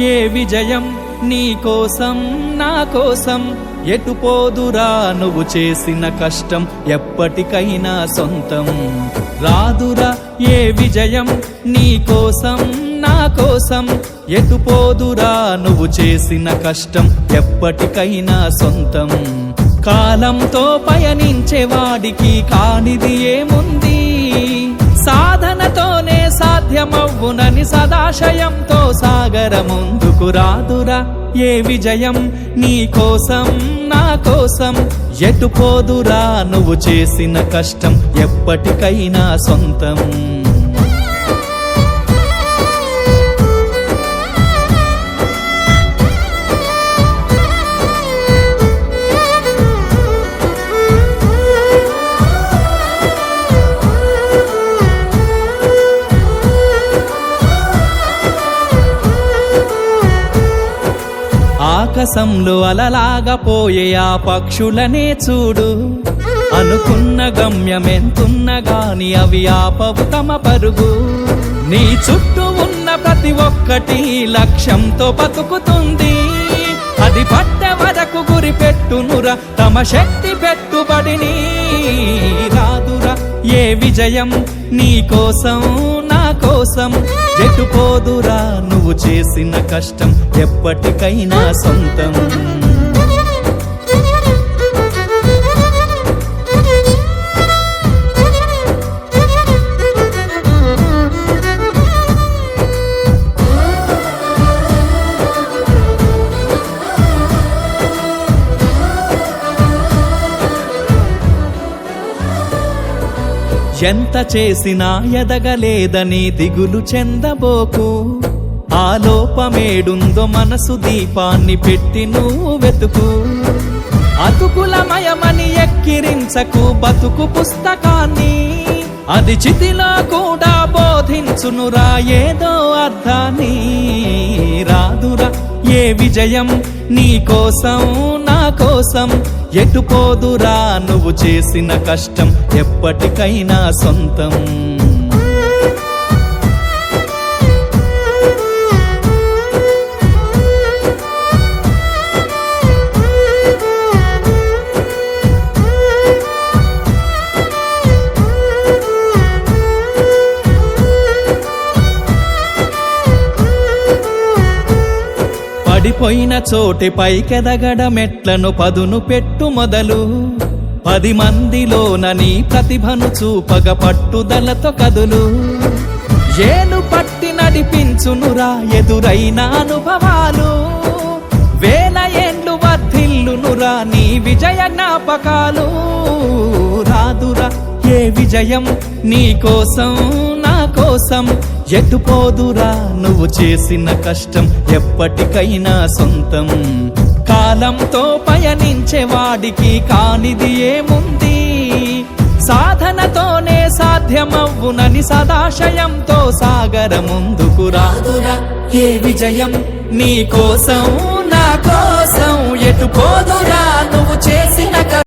ఏ విజయం నీ కోసం నా కోసం ఎటు పోదురా నువ్వు చేసిన కష్టం ఎప్పటికైనా సొంతం రాదురా ఏ విజయం నీ కోసం నా కోసం ఎటు పోదురా నువ్వు చేసిన కష్టం ఎప్పటికైనా సొంతం కాలంతో పయనించే వాడికి కానిది ఏముంది సాధనతోనే సాధ్యమవ్వునని సదాశయంతో సాగర ముందుకు రాదురా ఏ విజయం నీ కోసం నా కోసం ఎటు పోదురా నువ్వు చేసిన కష్టం ఎప్పటికైనా సొంతం ఆకాశంలో అలలాగా పోయే ఆ పక్షులనే చూడు అనుకున్న గమ్యమెంతున్న గాని అవి ఆపవు తమ పరుగు నీ చుట్టూ ఉన్న ప్రతి ఒక్కటి లక్ష్యంతో బతుకుతుంది అది పట్టే వరకు గురి పెట్టునురా తమ శక్తి పెట్టుబడిని రాదురా ఏ విజయం నీ కోసం నా కోసం ఎటు పోదురా నువ్వు చేసిన కష్టం ఎప్పటికైనా సొంతం ఎంత చేసినా ఎదగలేదని దిగులు చెందబోకు ఆ లోపమేడుందో మనసు దీపాన్ని పెట్టి నువ్వు వెతుకు అతుకులమయమని ఎక్కిరించకు బతుకు పుస్తకాన్ని అది చితిలో కూడా బోధించునురా ఏదో అర్థాన్ని రాదురా ఏ విజయం నీ కోసం నా కోసం ఎటు పోదురా నువ్వు చేసిన కష్టం ఎప్పటికైనా సొంతం పడిపోయిన చోటి పైకెదగడ మెట్లను పదును పెట్టు మొదలు 10 మందిలోన నీ ప్రతిభను చూపగ పట్టుదలతో కదులు ఏలు పట్టి నడిపించునురా ఎదురైన అనుభవాలు వేల ఏండ్లు వర్ధిల్లునురా నీ విజయ జ్ఞాపకాలు రాదురా ఏ విజయం నీ కోసం నా కోసం ఎటు పోదురా నువ్వు చేసిన కష్టం ఎప్పటికైనా సొంతం కాలంతో పయనించే వాడికి కానిది ఏముంది సాధనతోనే సాధ్యమవ్వునని సదాశయంతో సాగర ముందుకు రాదురా ఏ విజయం నీ కోసం నా కోసం ఎటు పోదురా నువ్వు చేసిన